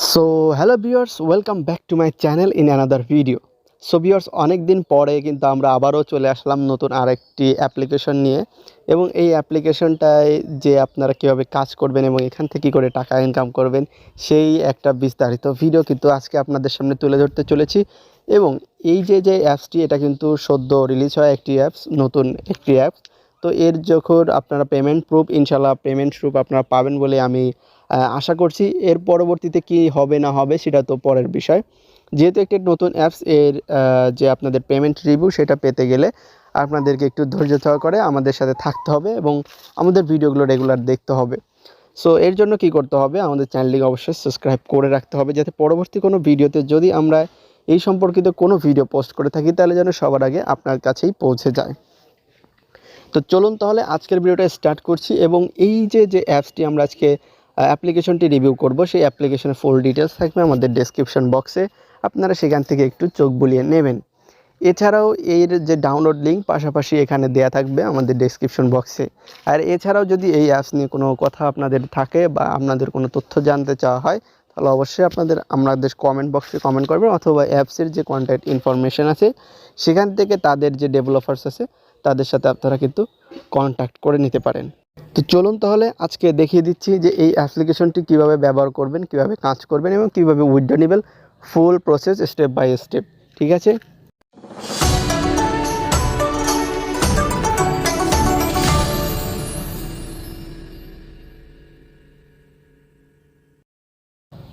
So hello viewers, welcome back to my channel in another video. So viewers, অনেক দিন পরে কিন্তু আমরা আবারও চলে আসলাম নতুন আরেকটি অ্যাপ্লিকেশন নিয়ে। এবং এই অ্যাপ্লিকেশনটায় যে আপনারা কীভাবে কাজ করবেন এবং এখান থেকে কী করে টাকা ইনকাম করবেন সেই একটা বিস্তারিত ভিডিও কিন্তু আজকে আপনাদের সামনে তুলে ধরতে চলেছি। এবং এই যে অ্যাপসটি, এটা কিন্তু সদ্য রিলিজ হয় একটি অ্যাপস, নতুন একটি অ্যাপস। তো এর যখন আপনারা পেমেন্ট প্রুফ, ইনশাল্লাহ পেমেন্ট প্রুফ আপনারা পাবেন বলে আমি আশা করছি। এর পরবর্তীতে কি হবে না হবে সেটা তো পরের বিষয়। যেহেতু একটি নতুন অ্যাপস, এর যে আপনাদের পেমেন্ট রিভিউ সেটা পেতে গেলে আপনাদেরকে একটু ধৈর্য সহকারে আমাদের সাথে থাকতে হবে এবং আমাদের ভিডিওগুলো রেগুলার দেখতে হবে। সো এর জন্য কি করতে হবে, আমাদের চ্যানেলটিকে অবশ্যই সাবস্ক্রাইব করে রাখতে হবে, যাতে পরবর্তী কোনো ভিডিওতে যদি আমরা এই সম্পর্কিত কোনো ভিডিও পোস্ট করে থাকি তাহলে যেন সবার আগে আপনার কাছেই পৌঁছে যায়। তো চলুন তাহলে আজকের ভিডিওটা স্টার্ট করছি। এবং এই যে অ্যাপসটি আমরা আজকে অ্যাপ্লিকেশনটি রিভিউ করব, সেই অ্যাপ্লিকেশনের ফুল ডিটেলস থাকবে আমাদের ডেসক্রিপশন বক্সে, আপনারা সেখান থেকে একটু চোখ বুলিয়ে নেবেন। এছাড়াও এর যে ডাউনলোড লিঙ্ক পাশাপাশি এখানে দেয়া থাকবে আমাদের ডেসক্রিপশন বক্সে। আর এছাড়াও যদি এই অ্যাপস নিয়ে কোনো কথা আপনাদের থাকে বা আপনাদের কোনো তথ্য জানতে চাওয়া হয়, তাহলে অবশ্যই আমাদের কমেন্ট বক্সে কমেন্ট করবেন, অথবা অ্যাপসের যে কন্ট্যাক্ট ইনফরমেশান আছে সেখান থেকে তাদের যে ডেভেলপার্স আছে তাদের সাথে আপনারা কিন্তু কন্ট্যাক্ট করে নিতে পারেন। তো চলুন তাহলে আজকে দেখিয়ে দিচ্ছি যে এই অ্যাপ্লিকেশনটি কিভাবে ব্যবহার করবেন, কিভাবে কাজ করবেন এবং কিভাবে উইথড্র নেবেন, full process step by step. ঠিক আছে,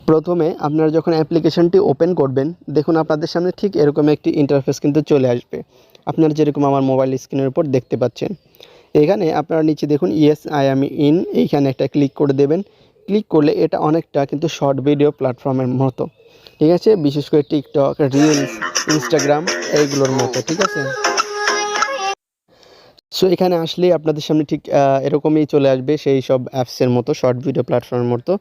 প্রথমে আপনারা যখন অ্যাপ্লিকেশনটি ওপেন করবেন, দেখুন আপনাদের সামনে ঠিক এরকম একটি ইন্টারফেস কিন্তু চলে আসবে, আপনারা যেরকম আমার মোবাইল স্ক্রিনের উপর দেখতে পাচ্ছেন। এখানে আপনারা নিচে দেখুন ইয়েস আই অ্যাম ইন, এইখানে একটা ক্লিক করে দেবেন। ক্লিক করলে এটা অনেকটা কিন্তু শর্ট ভিডিও প্ল্যাটফর্মের মতো, ঠিক আছে, বিশেষ করে টিকটক, রিলস, ইনস্টাগ্রাম এইগুলোর মতো। ঠিক আছে, সো এখানে আসলেই আপনাদের সামনে ঠিক এরকমই চলে আসবে, সেই সব অ্যাপসের মতো, শর্ট ভিডিও প্ল্যাটফর্মের মতো।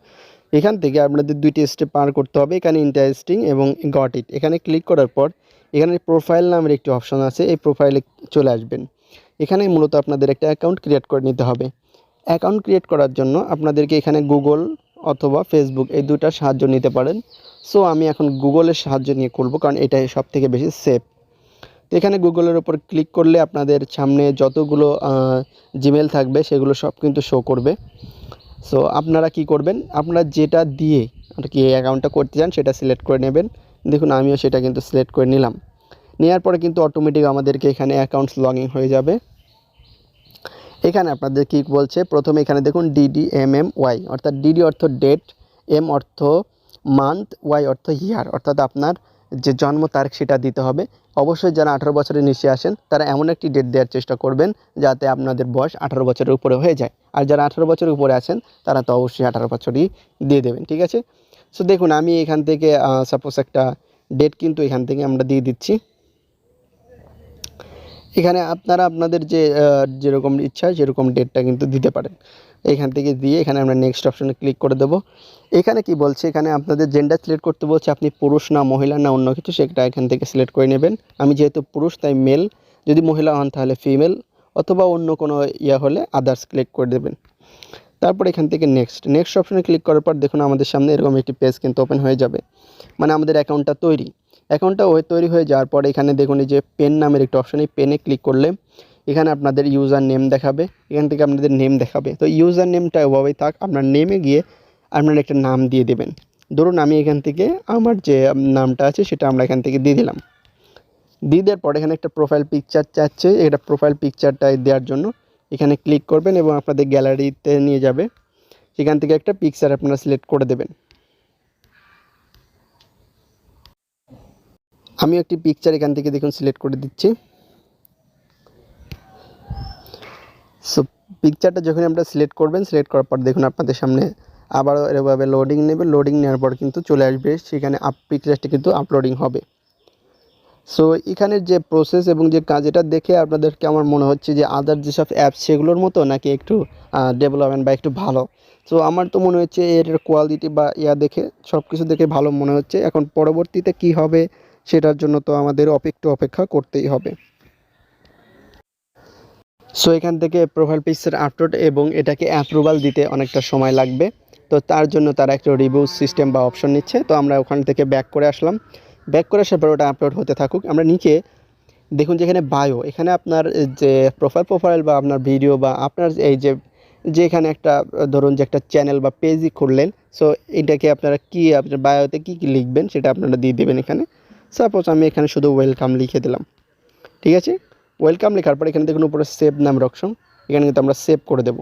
এখান থেকে আপনাদের দুইটি স্টেপ পার করতে হবে। এখানে ইন্টারেস্টিং এবং গট ইট, এখানে ক্লিক করার পর এখানে প্রোফাইল নামের একটি অপশন আছে, এই প্রোফাইলে চলে আসবেন। এখানে মূলত আপনাদের একটা অ্যাকাউন্ট ক্রিয়েট করে নিতে হবে। অ্যাকাউন্ট ক্রিয়েট করার জন্য আপনাদেরকে এখানে গুগল অথবা ফেসবুক এই দুটার সাহায্য নিতে পারেন। সো আমি এখন গুগলের সাহায্য নিয়ে করব, কারণ এটাই সবথেকে বেশি সেফ। তো এখানে গুগলের ওপর ক্লিক করলে আপনাদের সামনে যতগুলো জিমেল থাকবে সেগুলো সব কিন্তু শো করবে। সো আপনারা কি করবেন, আপনারা যেটা দিয়ে আর কি এই অ্যাকাউন্টটা করতে চান সেটা সিলেক্ট করে নেবেন। দেখুন আমিও সেটা কিন্তু সিলেক্ট করে নিলাম। নেওয়ার পরে কিন্তু অটোমেটিক আমাদেরকে এখানে অ্যাকাউন্টস লগ ইন হয়ে যাবে। এখানে আপনাদের কি বলছে, প্রথমে এখানে দেখুন DDMMY, অর্থাৎ ডিডি অর্থ ডেট, এম অর্থ মান্থ, ওয়াই অর্থ ইয়ার, অর্থাৎ আপনার যে জন্ম তারিখ সেটা দিতে হবে। অবশ্যই যারা 18 বছরের নিচে আসেন তারা এমন একটি ডেট দেওয়ার চেষ্টা করবেন যাতে আপনাদের বয়স 18 বছরের উপরে হয়ে যায়। আর যারা 18 বছরের উপরে আছেন তারা তো অবশ্যই 18 বছরই দিয়ে দেবেন। ঠিক আছে, সো দেখুন আমি এখান থেকে সাপোজ একটা ডেট কিন্তু এখান থেকে আমরা দিয়ে দিচ্ছি। এখানে আপনারা আপনাদের যেরকম ইচ্ছা সেরকম ডেটটা কিন্তু দিতে পারেন। এখান থেকে দিয়ে এখানে আমরা নেক্সট অপশনে ক্লিক করে দেব। এখানে কি বলছে, এখানে আপনাদের জেন্ডার সিলেক্ট করতে বলছে, আপনি পুরুষ না মহিলা না অন্য কিছু সেটা এখান থেকে সিলেক্ট করে নেবেন। আমি যেহেতু পুরুষ তাই মেল, যদি মহিলা হন তাহলে ফিমেল, অথবা অন্য কোনো হলে আদার্স ক্লিক করে দেবেন। তারপর এখান থেকে নেক্সট অপশনে ক্লিক করার পর দেখুন আমাদের সামনে এরকম একটি পেজ কিন্তু ওপেন হয়ে যাবে, মানে আমাদের অ্যাকাউন্টটা তৈরি হয়ে যাওয়ার পর এখানে দেখুন এই যে পেন নামের একটা অপশন, এই পেনে ক্লিক করলে এখানে আপনাদের ইউজার নেম দেখাবে, এখান থেকে আপনাদের নেম দেখাবে। তো ইউজার নেমটা ওভাবেই থাক, আপনার নেমে গিয়ে আপনারা একটা নাম দিয়ে দেবেন। ধরুন আমি এখান থেকে আমার যে নামটা আছে সেটা আমরা এখান থেকে দিয়ে দিলাম। দিয়ে দেওয়ার পর এখানে একটা প্রোফাইল পিকচার চাচ্ছে, এটা প্রোফাইল পিকচারটা দেওয়ার জন্য এখানে ক্লিক করবেন এবং আপনাদের গ্যালারিতে নিয়ে যাবে। সেখান থেকে একটা পিকচার আপনারা সিলেক্ট করে দেবেন। আমি একটি পিকচার এখান থেকে দেখুন সিলেক্ট করে দিচ্ছি। সো পিকচারটা যখন আপনারা সিলেক্ট করবেন, সিলেক্ট করার পর দেখুন আপনাদের সামনে আবারও এভাবে লোডিং নেবে। লোডিং নেওয়ার পর কিন্তু চলে আসবে, সেখানে পিকচারটি কিন্তু আপলোডিং হবে। সো এখানের যে প্রসেস এবং যে কাজ, এটা দেখে আপনাদেরকে আমার মনে হচ্ছে যে আদার যেসব অ্যাপস সেগুলোর মতো নাকি একটু ডেভেলপমেন্ট বা একটু ভালো। সো আমার তো মনে হচ্ছে এর কোয়ালিটি বা দেখে সব কিছু দেখে ভালো মনে হচ্ছে। এখন পরবর্তীতে কি হবে সেটার জন্য তো আমাদের অপেক্ষা করতেই হবে। সো এখান থেকে প্রোফাইল পিকচার আপলোড এবং এটাকে অ্যাপ্রুভাল দিতে অনেকটা সময় লাগবে। তো তার জন্য তারা একটা রিভিউ সিস্টেম বা অপশন নিচ্ছে। তো আমরা ওখান থেকে ব্যাক করে আসলাম। ব্যাক করে আসার পর ওটা আপলোড হতে থাকুক। আমরা নিচে দেখুন যেখানে বায়ো, এখানে আপনার যে প্রোফাইল বা আপনার ভিডিও বা আপনার এই যে এখানে একটা ধরুন যে একটা চ্যানেল বা পেজই খুললেন, সো এটাকে আপনারা কি আপনার বায়োতে কী কী লিখবেন সেটা আপনারা দিয়ে দেবেন এখানে। সাপোজ আমি এখানে শুধু ওয়েলকাম লিখে দিলাম, ঠিক আছে। ওয়েলকাম লেখার পর এখানে দেখুন উপরে সেভ নামের অপশন, এখানে কিন্তু আমরা সেভ করে দেব।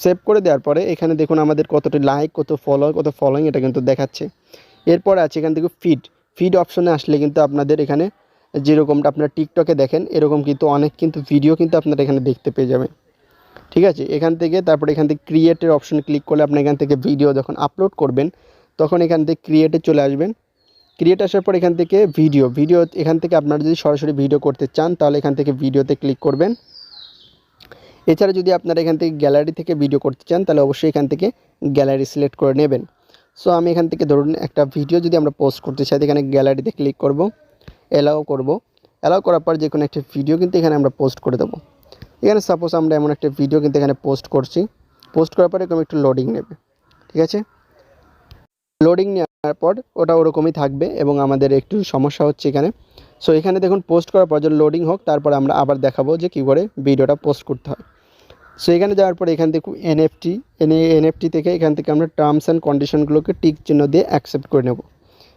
সেভ করে দেওয়ার পরে এখানে দেখুন আমাদের কতটি লাইক, কত ফলোয়িং এটা কিন্তু দেখাচ্ছে। এরপর আছে এখান থেকে ফিড অপশনে আসলে কিন্তু আপনাদের এখানে যেরকমটা আপনারা টিকটকে দেখেন এরকম কিন্তু অনেক কিন্তু ভিডিও কিন্তু আপনারা এখানে দেখতে পেয়ে যাবেন, ঠিক আছে। এখান থেকে তারপরে এখান থেকে ক্রিয়েটের অপশনে ক্লিক করলে আপনি এখান থেকে ভিডিও যখন আপলোড করবেন তখন এখান থেকে ক্রিয়েটে চলে আসবেন। ক্রিয়েট আসার পর এখান থেকে ভিডিও এখান থেকে আপনারা যদি সরাসরি ভিডিও করতে চান তাহলে এখান থেকে ভিডিওতে ক্লিক করবেন। এছাড়া যদি আপনারা এখান থেকে গ্যালারি থেকে ভিডিও করতে চান তাহলে অবশ্যই এখান থেকে গ্যালারি সিলেক্ট করে নেবেন। সো আমি এখান থেকে ধরুন একটা ভিডিও যদি আমরা পোস্ট করতে চাই এখানে গ্যালারিতে ক্লিক করব, অ্যালাউ করার পর যে কোনো একটা ভিডিও কিন্তু এখানে আমরা পোস্ট করে দেবো। এখানে সাপোজ আমরা এমন একটা ভিডিও কিন্তু এখানে পোস্ট করছি, পোস্ট করার পরে এরকম একটু লোডিং নেবে, ঠিক আছে। লোডিং নেওয়ার পর ওটা ওরকমই থাকবে এবং আমাদের একটু সমস্যা হচ্ছে এখানে। সো এখানে দেখুন পোস্ট করার পর যদি লোডিং হোক তারপর আমরা আবার দেখাবো যে কী করে ভিডিওটা পোস্ট করতে হয়। সো এখানে যাওয়ার পরে এখান থেকে এনএফটি থেকে এখান থেকে আমরা টার্মস অ্যান্ড কন্ডিশনগুলোকে টিক চিহ্ন দিয়ে অ্যাকসেপ্ট করে নেব,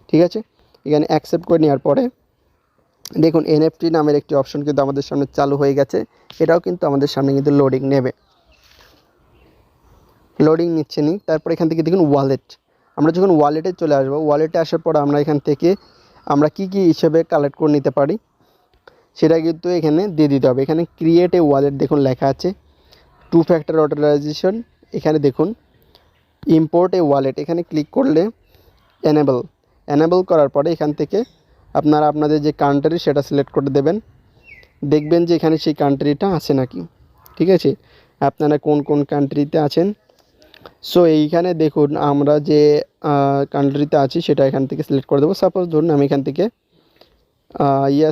ঠিক আছে। এখানে অ্যাকসেপ্ট করে নেওয়ার পরে দেখুন এনএফটি নামের একটি অপশন কিন্তু আমাদের সামনে চালু হয়ে গেছে। এটাও কিন্তু আমাদের সামনে কিন্তু লোডিং নেবে, লোডিং নিচ্ছে নি। তারপর এখান থেকে দেখুন ওয়ালেট, আমরা যখন ওয়ালেটে চলে আসবো, ওয়ালেটে আসার পর আমরা এখান থেকে আমরা কি হিসেবে কালেক্ট করে নিতে পারি সেটা কিন্তু এখানে দিয়ে দিতে হবে। এখানে ক্রিয়েট এ ওয়ালেট দেখুন লেখা আছে, 2 ফ্যাক্টর অথরাইজেশন, এখানে দেখুন ইম্পোর্ট এ ওয়ালেট, এখানে ক্লিক করলে এনেবল করার পরে এখান থেকে আপনারা আপনাদের যে কান্ট্রি সেটা সিলেক্ট করে দেবেন। দেখবেন যে এখানে সেই কান্ট্রিটা আছে নাকি, ঠিক আছে, আপনারা কোন কোন কান্ট্রিতে আছেন। সো এইখানে দেখুন আমরা যে কান্ট্রিতে আছি সেটা এখান থেকে সিলেক্ট করে দেবো। সাপোজ ধরুন আমি এখান থেকে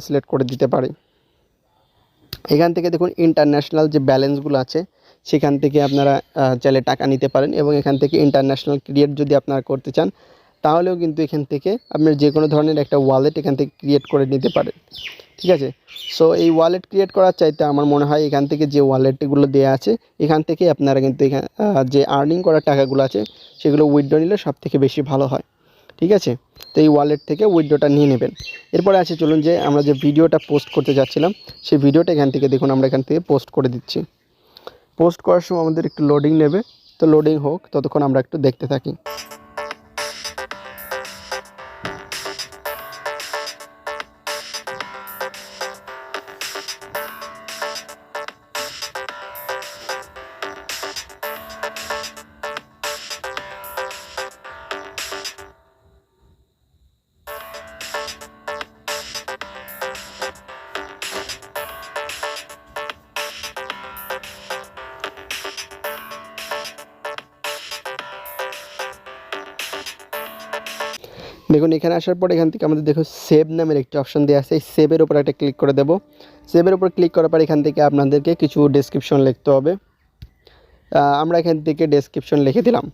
সিলেক্ট করে দিতে পারি। এখান থেকে দেখুন ইন্টারন্যাশনাল যে ব্যালেন্সগুলো আছে সেখান থেকে আপনারা চাইলে টাকা নিতে পারেন এবং এখান থেকে ইন্টারন্যাশনাল ক্রিয়েট যদি আপনারা করতে চান তাহলেও কিন্তু এখান থেকে আপনার যে কোনো ধরনের একটা ওয়ালেট এখান থেকে ক্রিয়েট করে নিতে পারেন, ঠিক আছে। সো এই ওয়ালেট ক্রিয়েট করার চাইতে আমার মনে হয় এখান থেকে যে ওয়ালেটগুলো দেওয়া আছে এখান থেকে আপনারা কিন্তু এখানে যে আর্নিং করার টাকাগুলো আছে সেগুলো উইথড্র নিলে সবথেকে বেশি ভালো হয়, ঠিক আছে। তো এই ওয়ালেট থেকে উইথড্রটা নিয়ে নেবেন। এরপরে আছে চলুন যে আমরা যে ভিডিওটা পোস্ট করতে যাচ্ছিলাম সেই ভিডিওটা এখান থেকে দেখুন আমরা এখান থেকে পোস্ট করে দিচ্ছি। পোস্ট করার সময় আমাদের একটু লোডিং নেবে, তো লোডিং হোক ততক্ষণ আমরা একটু দেখতে থাকি। দেখুন এখানে আসার পর এখান থেকে আমাদের দেখো সেভ নামের একটি অপশন দেওয়া আছে, এই সেভের উপর একটা ক্লিক করে দেব। সেভের উপর ক্লিক করার পর এখান থেকে আপনাদেরকে কিছু ডেসক্রিপশন লিখতে হবে। আমরা এখান থেকে ডেসক্রিপশন লিখে দিলাম,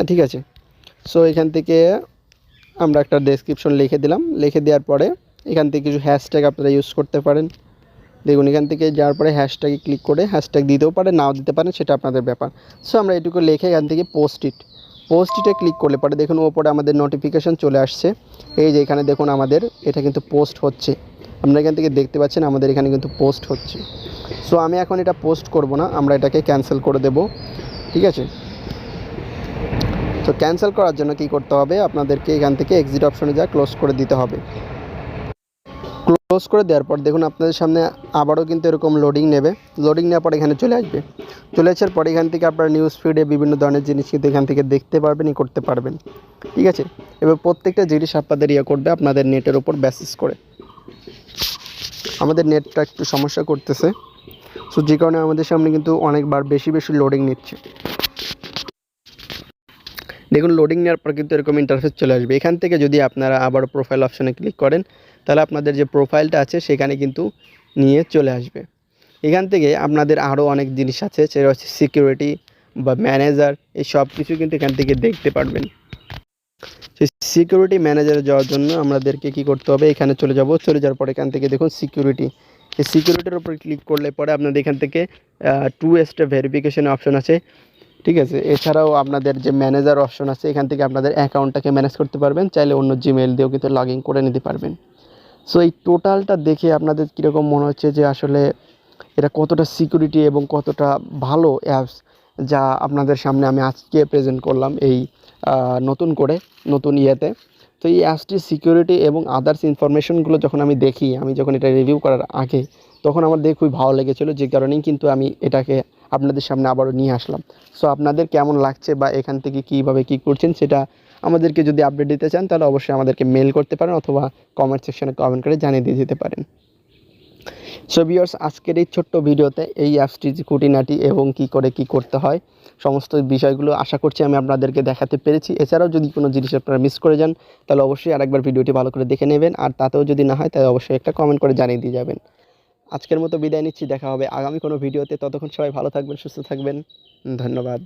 ঠিক আছে। সো এখান থেকে আমরা একটা ডেসক্রিপশন লিখে দিলাম, লিখে দেওয়ার পরে এখান থেকে কিছু হ্যাশট্যাগ আপনারা ইউজ করতে পারেন। দেখুন এখান থেকে যাওয়ার পরে হ্যাশট্যাগে ক্লিক করে হ্যাশট্যাগ দিতেও পারেন নাও দিতে পারেন, সেটা আপনাদের ব্যাপার। সো আমরা এটুকু লিখে এখান থেকে পোস্টে ক্লিক করলে পরে দেখুন ওপরে আমাদের নোটিফিকেশান চলে আসছে। এই যে এখানে দেখুন আমাদের এটা কিন্তু পোস্ট হচ্ছে, আপনারা এখান থেকে দেখতে পাচ্ছেন আমাদের এখানে কিন্তু পোস্ট হচ্ছে। সো আমি এখন এটা পোস্ট করব না, আমরা এটাকে ক্যান্সেল করে দেব, ঠিক আছে। তো ক্যান্সেল করার জন্য কি করতে হবে, আপনাদেরকে এখান থেকে এক্সিট অপশনে যা ক্লোজ করে দিতে হবে। ক্লোজ করে দেওয়ার পর দেখুন আপনাদের সামনে আবারও কিন্তু এরকম লোডিং নেবে, লোডিং নেওয়ার পর এখানে চলে আসবে। চলে আসার পর এখান থেকে আপনারা নিউজ ফিডে বিভিন্ন ধরনের জিনিস কিন্তু এখান থেকে দেখতে পারবেন করতে পারবেন, ঠিক আছে। এবার প্রত্যেকটা জিনিস আপনাদের করবে আপনাদের নেটের উপর বেসিস করে। আমাদের নেটটা একটু সমস্যা করতেছে, সো যে কারণে আমাদের সামনে কিন্তু অনেকবার বেশি লোডিং নিচ্ছে। দেখুন লোডিং নেওয়ার পর কিন্তু এরকম ইন্টারফেস চলে আসবে। এখান থেকে যদি আপনারা আবার প্রোফাইল অপশানে ক্লিক করেন তাহলে আপনাদের যে প্রোফাইলটা আছে সেখানে কিন্তু নিয়ে চলে আসবে। এখান থেকে আপনাদের আরও অনেক জিনিস আছে, সেটা হচ্ছে সিকিউরিটি, বা ম্যানেজার, এই সব কিছু কিন্তু এখান থেকে দেখতে পারবেন। সেই সিকিউরিটি ম্যানেজারে যাওয়ার জন্য আমাদেরকে কী করতে হবে, এখানে চলে যাওয়ার পরে এখান থেকে দেখুন সিকিউরিটি, এই সিকিউরিটির উপর ক্লিক করলে পরে আপনাদের এখান থেকে 2 স্টেপ ভেরিফিকেশন অপশন আছে, ঠিক আছে। এছাড়াও আপনাদের যে ম্যানেজার অপশন আছে, এখান থেকে আপনাদের অ্যাকাউন্টটাকে ম্যানেজ করতে পারবেন, চাইলে অন্য জিমেইল দিয়েও কিন্তু লগ ইন করে নিতে পারবেন। সো এই টোটালটা দেখে আপনাদের কীরকম মনে হচ্ছে যে আসলে এটা কতটা সিকিউরিটি এবং কতটা ভালো অ্যাপস, যা আপনাদের সামনে আমি আজকে প্রেজেন্ট করলাম এই নতুন ইয়েতে। তো এই অ্যাপসটির সিকিউরিটি এবং আদার্স ইনফরমেশনগুলো যখন আমি দেখি, আমি যখন এটা রিভিউ করার আগে, তখন আমার দেখে খুবই ভালো লেগেছিলো, যে কারণেই কিন্তু আমি এটাকে আপনাদের সামনে আবারও নিয়ে আসলাম। সো আপনাদের কেমন লাগছে বা এখান থেকে কীভাবে কী করছেন, সেটা আমাদেরকে যদি আপডেট দিতে চান, তাহলে অবশ্যই আমাদেরকে মেল করতে পারেন অথবা কমেন্ট সেকশনে কমেন্ট করে জানিয়ে দিয়ে যেতে পারেন। সো ভিউয়ার্স, আজকের এই ছোট্ট ভিডিওতে এই অ্যাপসটির যে খুঁটিনাটি এবং কী করে কী করতে হয়, সমস্ত বিষয়গুলো আশা করছি আমি আপনাদেরকে দেখাতে পেরেছি। এছাড়াও যদি কোনো জিনিস আপনারা মিস করে যান, তাহলে অবশ্যই আরেকবার ভিডিওটি ভালো করে দেখে নেবেন, আর তাতেও যদি না হয় তাহলে অবশ্যই একটা কমেন্ট করে জানিয়ে দিয়ে যাবেন। আজকের মতো বিদায় নিচ্ছি, দেখা হবে আগামী কোনো ভিডিওতে। ততক্ষণ সবাই ভালো থাকবেন, সুস্থ থাকবেন, ধন্যবাদ।